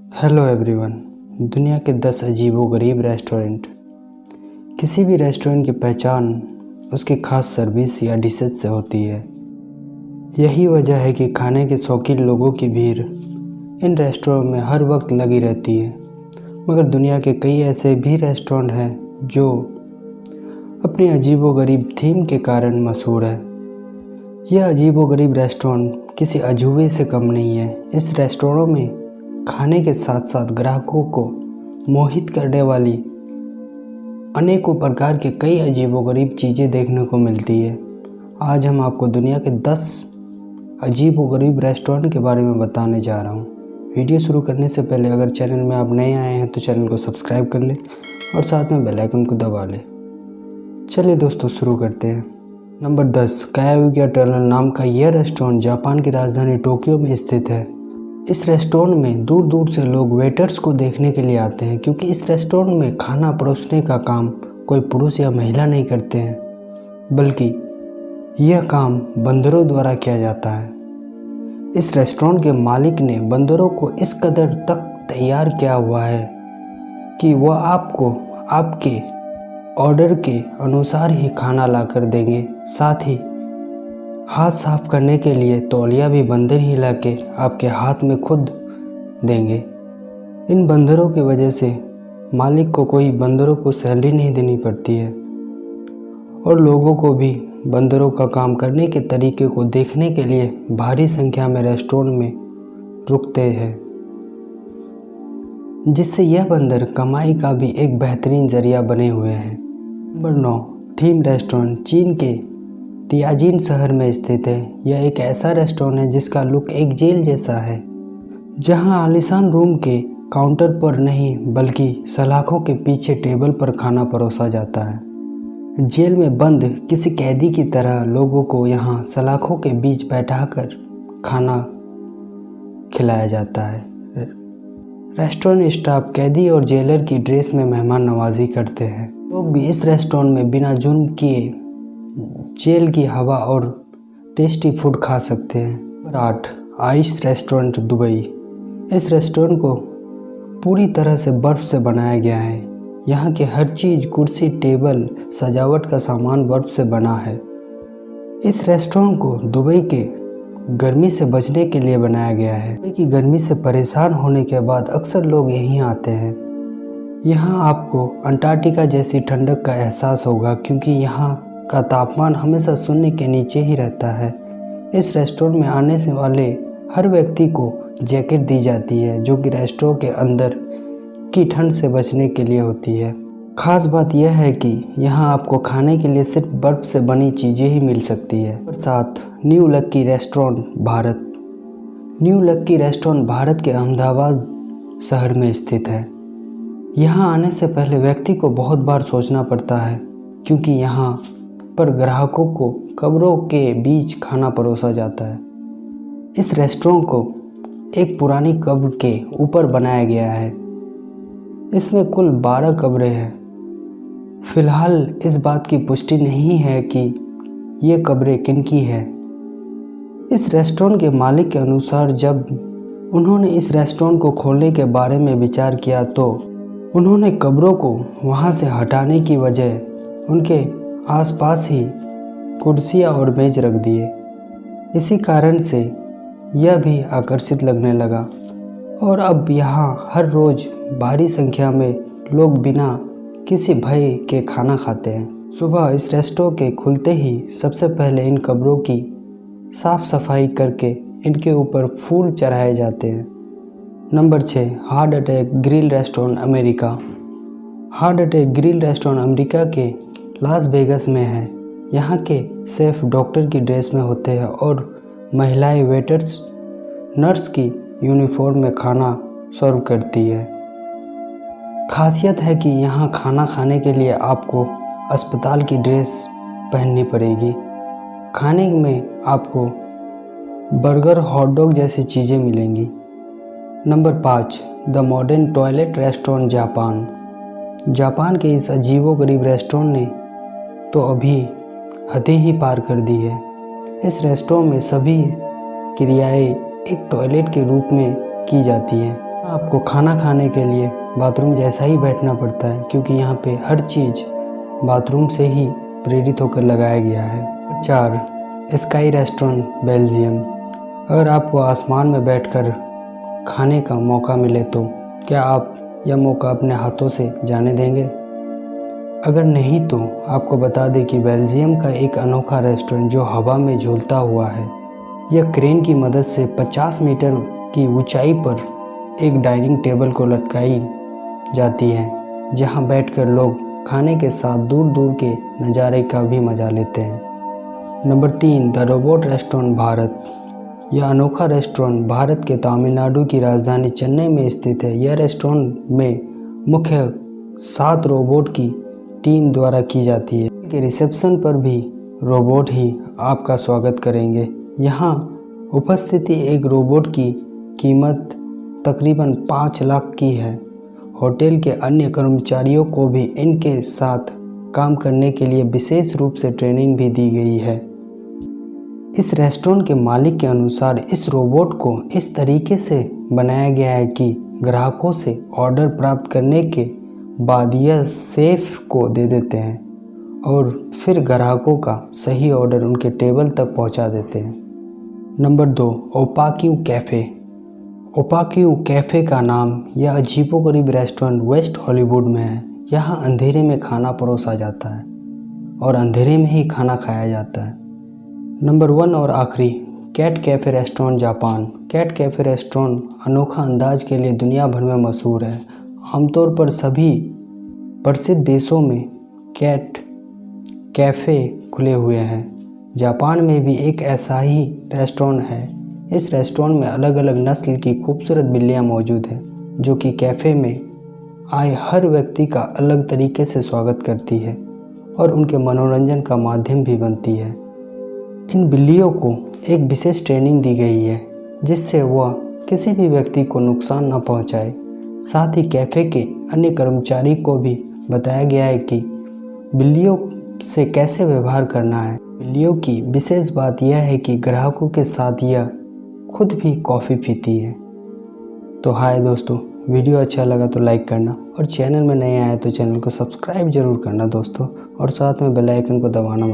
Hello everyone. दुनिया के 10 अजीबोगरीब रेस्टोरेंट। किसी भी रेस्टोरेंट की पहचान उसकी खास सर्विस या डिशेज से होती है। यही वजह है कि खाने के शौकीन लोगों की भीड़ इन रेस्टोरेंट में हर वक्त लगी रहती है। मगर दुनिया के कई ऐसे भी रेस्टोरेंट हैं जो अपनी अजीबोगरीब थीम के कारण मशहूर है। यह अजीबोगरीब रेस्टोरेंट किसी अजूबे से कम नहीं है। इस रेस्टोरेंट में खाने के साथ साथ ग्राहकों को मोहित करने वाली अनेकों प्रकार के कई अजीबोगरीब चीज़ें देखने को मिलती है। आज हम आपको दुनिया के 10 अजीबोगरीब रेस्टोरेंट के बारे में बताने जा रहा हूँ। वीडियो शुरू करने से पहले अगर चैनल में आप नए आए हैं तो चैनल को सब्सक्राइब कर लें और साथ में बेल आइकन को दबा लें। चलिए दोस्तों शुरू करते हैं। नंबर 10, कायाविगा टनल नाम का यह रेस्टोरेंट जापान की राजधानी टोक्यो में स्थित है। इस रेस्टोरेंट में दूर दूर से लोग वेटर्स को देखने के लिए आते हैं, क्योंकि इस रेस्टोरेंट में खाना परोसने का काम कोई पुरुष या महिला नहीं करते हैं, बल्कि यह काम बंदरों द्वारा किया जाता है। इस रेस्टोरेंट के मालिक ने बंदरों को इस कदर तक तैयार किया हुआ है कि वह आपको आपके ऑर्डर के अनुसार ही खाना लाकर देंगे। साथ ही हाथ साफ करने के लिए तौलिया भी बंदर ही लाके आपके हाथ में खुद देंगे। इन बंदरों की वजह से मालिक को कोई बंदरों को सैलरी नहीं देनी पड़ती है और लोगों को भी बंदरों का काम करने के तरीके को देखने के लिए भारी संख्या में रेस्टोरेंट में रुकते हैं, जिससे यह बंदर कमाई का भी एक बेहतरीन जरिया बने हुए हैं। नंबर 9, थीम रेस्टोरेंट चीन के तियाजिन शहर में स्थित है। यह एक ऐसा रेस्टोरेंट है जिसका लुक एक जेल जैसा है, जहां आलीशान रूम के काउंटर पर नहीं बल्कि सलाखों के पीछे टेबल पर खाना परोसा जाता है। जेल में बंद किसी कैदी की तरह लोगों को यहां सलाखों के बीच बैठाकर खाना खिलाया जाता है। रेस्टोरेंट स्टाफ कैदी और जेलर की ड्रेस में मेहमान नवाजी करते हैं। लोग भी इस रेस्टोरेंट में बिना जुर्म किए जेल की हवा और टेस्टी फूड खा सकते हैं। Number 8, ice restaurant Dubai. इस रेस्टोरेंट को पूरी तरह से बर्फ़ से बनाया गया है। यहाँ की हर चीज़, कुर्सी, टेबल, सजावट का सामान बर्फ़ से बना है। इस रेस्टोरेंट को दुबई के गर्मी से बचने के लिए बनाया गया है। दुबई की गर्मी से परेशान होने के बाद अक्सर लोग यहीं आते हैं। यहाँ आपको अंटार्कटिका जैसी ठंडक का एहसास होगा, क्योंकि यहाँ का तापमान हमेशा शून्य के नीचे ही रहता है। इस रेस्टोरेंट में आने से वाले हर व्यक्ति को जैकेट दी जाती है, जो कि रेस्टोरेंट के अंदर की ठंड से बचने के लिए होती है। खास बात यह है कि यहाँ आपको खाने के लिए सिर्फ बर्फ़ से बनी चीज़ें ही मिल सकती है। नंबर 7, न्यू लक्की रेस्टोरेंट भारत। न्यू लक्की रेस्टोरेंट भारत के अहमदाबाद शहर में स्थित है। यहाँ आने से पहले व्यक्ति को बहुत बार सोचना पड़ता है, क्योंकि यहाँ पर ग्राहकों को कब्रों के बीच खाना परोसा जाता है। इस रेस्टोरेंट को एक पुरानी कब्र के ऊपर बनाया गया है। इसमें कुल 12 कब्रें हैं। फिलहाल इस बात की पुष्टि नहीं है कि ये कब्रें किनकी है। इस रेस्टोरेंट के मालिक के अनुसार जब उन्होंने इस रेस्टोरेंट को खोलने के बारे में विचार किया तो उन्होंने कब्रों को वहाँ से हटाने की वजह उनके आसपास ही कुर्सियाँ और मेज रख दिए। इसी कारण से यह भी आकर्षित लगने लगा और अब यहाँ हर रोज़ भारी संख्या में लोग बिना किसी भय के खाना खाते हैं। सुबह इस रेस्टोरेंट के खुलते ही सबसे पहले इन कब्रों की साफ़ सफाई करके इनके ऊपर फूल चढ़ाए जाते हैं। Number 6, heart attack grill restaurant America. Heart attack grill restaurant America के लास वेगास में है। यहाँ के शेफ डॉक्टर की ड्रेस में होते हैं और महिलाएं वेटर्स नर्स की यूनिफॉर्म में खाना सर्व करती है। खासियत है कि यहाँ खाना खाने के लिए आपको अस्पताल की ड्रेस पहननी पड़ेगी। खाने में आपको बर्गर, हॉट डॉग जैसी चीज़ें मिलेंगी। Number 5, the modern toilet restaurant Japan. Japan के इस अजीबोगरीब रेस्टोरेंट ने तो अभी हदें ही पार कर दी है। इस रेस्टोरेंट में सभी क्रियाएं एक टॉयलेट के रूप में की जाती है। आपको खाना खाने के लिए बाथरूम जैसा ही बैठना पड़ता है, क्योंकि यहाँ पे हर चीज़ बाथरूम से ही प्रेरित होकर लगाया गया है। 4. Sky restaurant Belgium. अगर आपको आसमान में बैठकर खाने का मौका मिले तो क्या आप यह मौका अपने हाथों से जाने देंगे? अगर नहीं तो आपको बता दें कि बेल्जियम का एक अनोखा रेस्टोरेंट जो हवा में झूलता हुआ है, यह क्रेन की मदद से 50 मीटर की ऊंचाई पर एक डाइनिंग टेबल को लटकाई जाती है, जहां बैठकर लोग खाने के साथ दूर दूर के नज़ारे का भी मज़ा लेते हैं। Number 3. The robot restaurant Bharat. यह अनोखा रेस्टोरेंट भारत के तमिलनाडु की राजधानी चेन्नई में स्थित है। यह रेस्टोरेंट में मुख्य 7 रोबोट की टीम द्वारा की जाती है। के रिसेप्शन पर भी रोबोट ही आपका स्वागत करेंगे। यहाँ उपस्थिति एक रोबोट की कीमत तकरीबन 5 लाख की है। होटल के अन्य कर्मचारियों को भी इनके साथ काम करने के लिए विशेष रूप से ट्रेनिंग भी दी गई है। इस रेस्टोरेंट के मालिक के अनुसार इस रोबोट को इस तरीके से बनाया गया है कि ग्राहकों से ऑर्डर प्राप्त करने के बाद यह शेफ को दे देते हैं और फिर ग्राहकों का सही ऑर्डर उनके टेबल तक पहुंचा देते हैं। नंबर 2. ओपाक्यू कैफ़े। ओपाक्यू कैफ़े का नाम यह अजीबोगरीब रेस्टोरेंट वेस्ट हॉलीवुड में है। यहाँ अंधेरे में खाना परोसा जाता है और अंधेरे में ही खाना खाया जाता है। नंबर 1 और आखिरी, cat cafe restaurant Japan. Cat cafe restaurant अनोखा अंदाज के लिए दुनिया भर में मशहूर है। आमतौर पर सभी प्रसिद्ध देशों में कैट कैफ़े खुले हुए हैं। जापान में भी एक ऐसा ही रेस्टोरेंट है। इस रेस्टोरेंट में अलग अलग नस्ल की खूबसूरत बिल्लियाँ मौजूद हैं, जो कि कैफ़े में आए हर व्यक्ति का अलग तरीके से स्वागत करती है और उनके मनोरंजन का माध्यम भी बनती है। इन बिल्लियों को एक विशेष ट्रेनिंग दी गई है, जिससे वह किसी भी व्यक्ति को नुकसान न पहुंचाए। साथ ही कैफ़े के अन्य कर्मचारी को भी बताया गया है कि बिल्लियों से कैसे व्यवहार करना है। बिल्लियों की विशेष बात यह है कि ग्राहकों के साथ यह खुद भी कॉफ़ी पीती है। तो हाय दोस्तों, वीडियो अच्छा लगा तो लाइक करना और चैनल में नए आए तो चैनल को सब्सक्राइब जरूर करना दोस्तों, और साथ में बेल आइकन को दबाना मत